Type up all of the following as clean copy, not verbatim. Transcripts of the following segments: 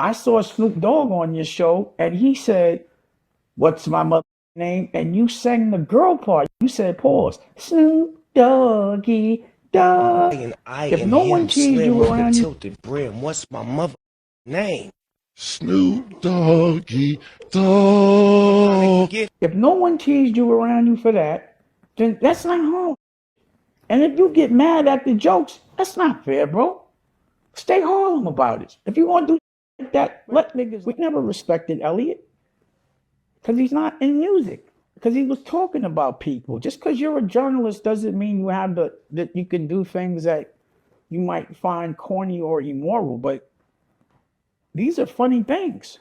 I saw Snoop Dogg on your show, and he said, "What's my mother's name?" And you sang the girl part. You said, "Pause." Snoop Doggy Dog. And I If and no one him teased slim you with the around you, tilted brim. What's my mother name? Snoop Doggy Dog. if no one teased you around you for that, then that's not home. And if you get mad at the jokes, that's not fair, bro. Stay Harlem about it. If you want to do like that, let niggas. We never respected Elliot because he's not in music. Because he was talking about people. Just because you're a journalist doesn't mean you have that you can do things that you might find corny or immoral. But these are funny things.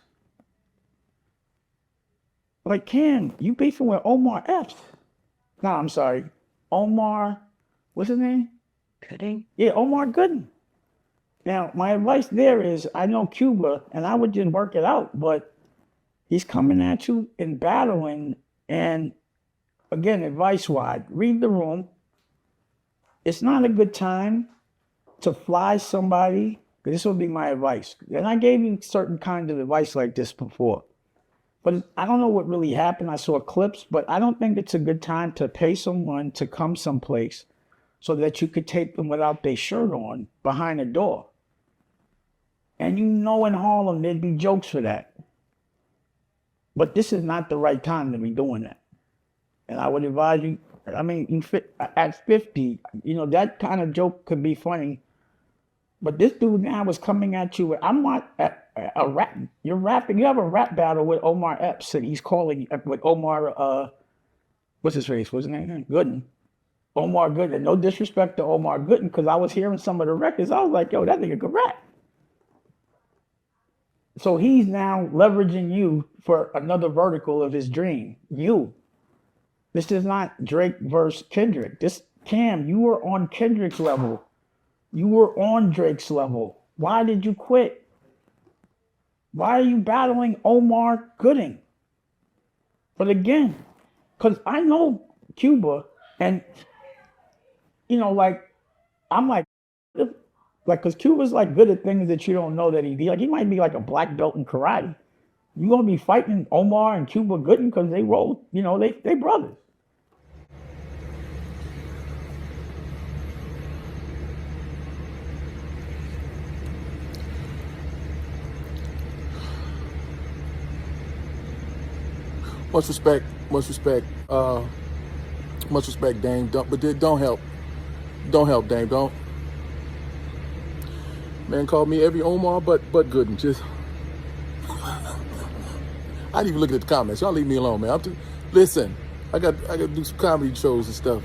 Like Cam, you beefing with Omar Epps. No, I'm sorry. Omar, what's his name? Gooding? Yeah, Omar Gooden. Now, my advice there is I know Cuba and I would just work it out, but he's coming at you and battling. And again, advice wise, read the room. It's not a good time to fly somebody. This will be my advice. And I gave you certain kinds of advice like this before. But I don't know what really happened. I saw clips, but I don't think it's a good time to pay someone to come someplace so that you could take them without their shirt on behind a door. And you know in Harlem there'd be jokes for that. But this is not the right time to be doing that. And I would advise you, I mean, you fit at 50, you know, that kind of joke could be funny. But this dude now was coming at you with, I'm not a rap. You're rapping. You have a rap battle with Omar Epps, and he's calling with Omar, what's his face? What's his name? Gooden. Omar Gooden. No disrespect to Omar Gooden, because I was hearing some of the records. I was like, yo, that nigga could rap. So he's now leveraging you for another vertical of his dream. You. This is not Drake versus Kendrick. This, Cam, you were on Kendrick's level. You were on Drake's level. Why did you quit? Why are you battling Omar Gooding? But again, because I know Cuba, and, you know, like, I'm like, because Cuba's like good at things that you don't know that he might be like a black belt in karate. You're going to be fighting Omar and Cuba Gooding because they roll, you know, they brothers. Much respect, Dame. Don't help. Don't help, Dame. Don't. Man called me every Omar but Gooden. Just I didn't even look at the comments. Y'all leave me alone, man. Listen, I got to do some comedy shows and stuff.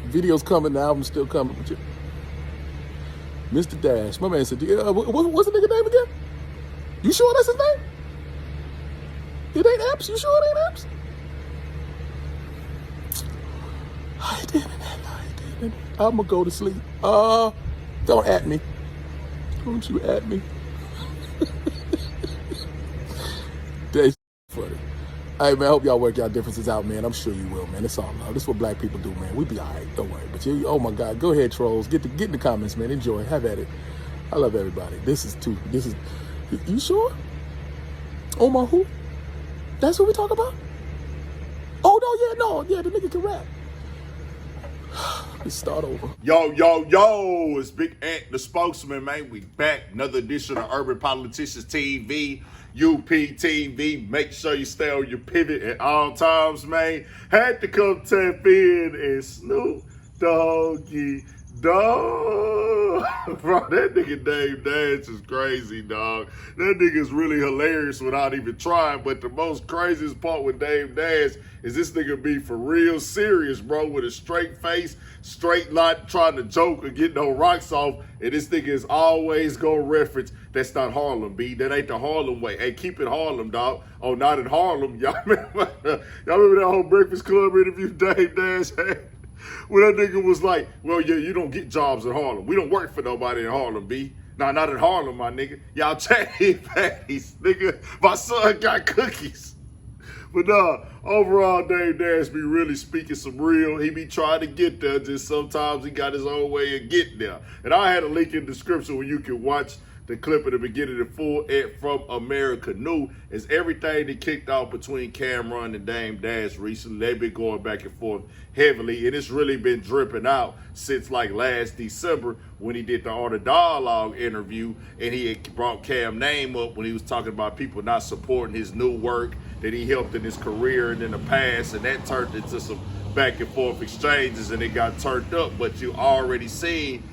Videos coming, the album's still coming. Mr. Dash, my man said, what's the nigga name again? You sure that's his name? It ain't Epps? You sure it ain't Epps? I didn't. I'm gonna go to sleep. Don't at me. Don't you at me. That's funny. Hey, man, I hope y'all work y'all differences out, man. I'm sure you will, man. It's all love. This is what black people do, man. We be all right. Don't worry. But you, oh, my God. Go ahead, trolls. Get in the comments, man. Enjoy. Have at it. I love everybody. You sure? Omar who? That's what we talk about? Oh, no. Yeah, the nigga can rap. Let's start over. Yo, it's Big Ant, the spokesman, man. We back. Another edition of Urban Politicians TV, UPTV. Make sure you stay on your pivot at all times, man. Had to come tap in and Snoop Doggy Dog. Bro, that nigga Dave Dash is crazy, dog. That nigga's really hilarious without even trying. But the most craziest part with Dave Dash is this nigga be for real serious, bro, with a straight face, straight lot, trying to joke or get no rocks off. And this nigga is always gonna reference, that's not Harlem, B. That ain't the Harlem way. Hey, keep it Harlem, dog. Oh, not in Harlem. Y'all remember that whole Breakfast Club interview Dave Dash had? When that nigga was like, well, yeah, you don't get jobs in Harlem. We don't work for nobody in Harlem, B. Nah, not in Harlem, my nigga. Y'all chatty patties, nigga. My son got cookies. But overall, Dave Dash be really speaking some real. He be trying to get there. Just sometimes he got his own way of getting there. And I had a link in the description where you can watch the clip at the beginning of the full Ed from America New is everything that kicked off between Cameron and Dame Dash recently. They've been going back and forth heavily, and it's really been dripping out since like last December when he did the Art of Dialogue interview, and he had brought Cam name up when he was talking about people not supporting his new work that he helped in his career and in the past, and that turned into some back and forth exchanges, and it got turned up. But you already seen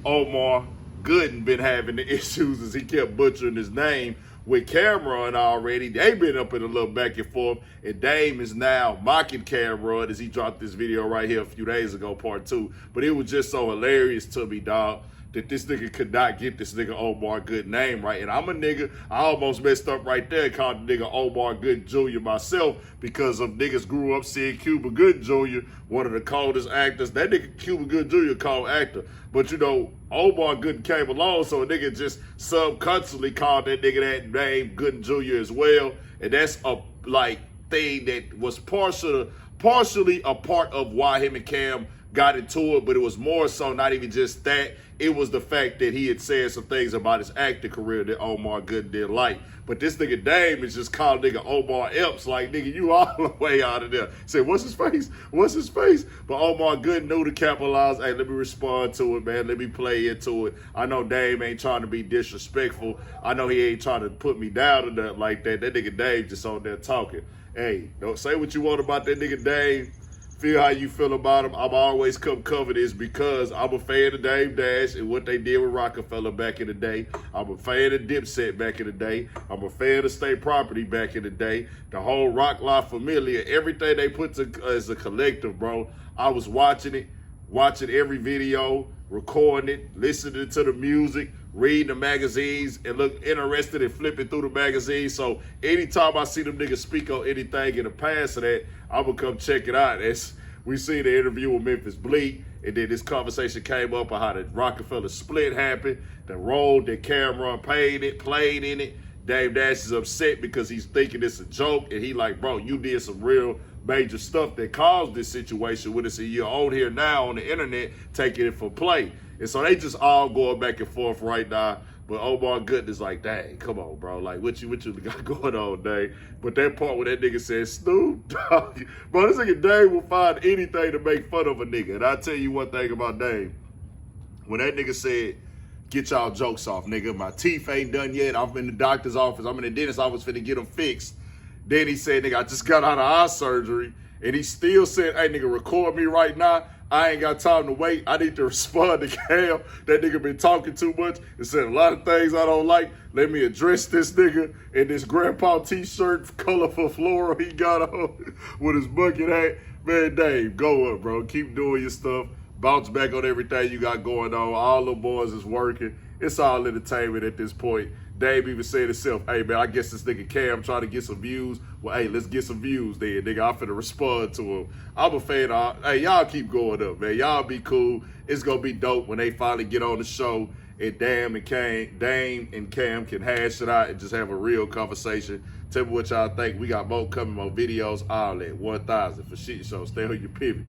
Omar Gooden been having the issues as he kept butchering his name with Cameron already. They been up in a little back and forth, and Dame is now mocking Cameron as he dropped this video right here a few days ago, part 2. But it was just so hilarious to me, dog, that this nigga could not get this nigga Omar Good name right. And I'm a nigga, I almost messed up right there, called the nigga Omar Good Jr. myself, because of niggas grew up seeing Cuba Good Jr., one of the coldest actors. That nigga Cuba Good Jr. cold actor. But you know, Omar Good came along, so a nigga just subconsciously called that nigga that name Good Jr. as well. And that's a like thing that was partially a part of why him and Cam got into it, but it was more so not even just that. It was the fact that he had said some things about his acting career that Omar Good didn't like. But this nigga Dame is just called nigga Omar Epps, like, nigga, you all the way out of there. Say, what's his face? What's his face? But Omar Good knew to capitalize. Hey, let me respond to it, man. Let me play into it. I know Dame ain't trying to be disrespectful. I know he ain't trying to put me down or nothing like that. That nigga Dame just on there talking. Hey, don't say what you want about that nigga Dame. Feel how you feel about him. I'm always come cover this because I'm a fan of Dame Dash and what they did with Rockefeller back in the day. I'm a fan of Dipset back in the day. I'm a fan of State Property back in the day. The whole Rock La Familia, everything they put as a collective, bro. I was watching it, watching every video, recording it, listening to the music, reading the magazines, and look interested in flipping through the magazines. So anytime I see them niggas speak on anything in the past of that, I'm gonna come check it out. We see the interview with Memphis Bleak, and then this conversation came up on how the Rockefeller split happened, the role that Cameron played in it. Dame Dash is upset because he's thinking it's a joke, and he like, bro, you did some real major stuff that caused this situation with us, and you're on here now on the internet taking it for play. And so they just all going back and forth right now. But Omar Good is like, dang, come on, bro. Like, what you got going on, dang? But that part where that nigga said, Snoop Dogg, bro, this nigga Dame will find anything to make fun of a nigga. And I'll tell you one thing about Dame. When that nigga said, get y'all jokes off, nigga. My teeth ain't done yet. I'm in the doctor's office. I'm in the dentist's office finna get them fixed. Then he said, nigga, I just got out of eye surgery. And he still said, hey, nigga, record me right now. I ain't got time to wait. I need to respond to Cam. That nigga been talking too much and said a lot of things I don't like. Let me address this nigga in this grandpa t-shirt, colorful floral he got on with his bucket hat. Man, Dave, go up, bro. Keep doing your stuff. Bounce back on everything you got going on. All the boys is working. It's all entertainment at this point. Dave even said himself, hey, man, I guess this nigga Cam trying to get some views. Well, hey, let's get some views then, nigga. I'm finna respond to him. I'm a fan of, hey, y'all keep going up, man. Y'all be cool. It's gonna be dope when they finally get on the show and Dame and Cam can hash it out and just have a real conversation. Tell me what y'all think. We got more coming, more videos, all that. 1,000 for shit show. Stay on your pivot.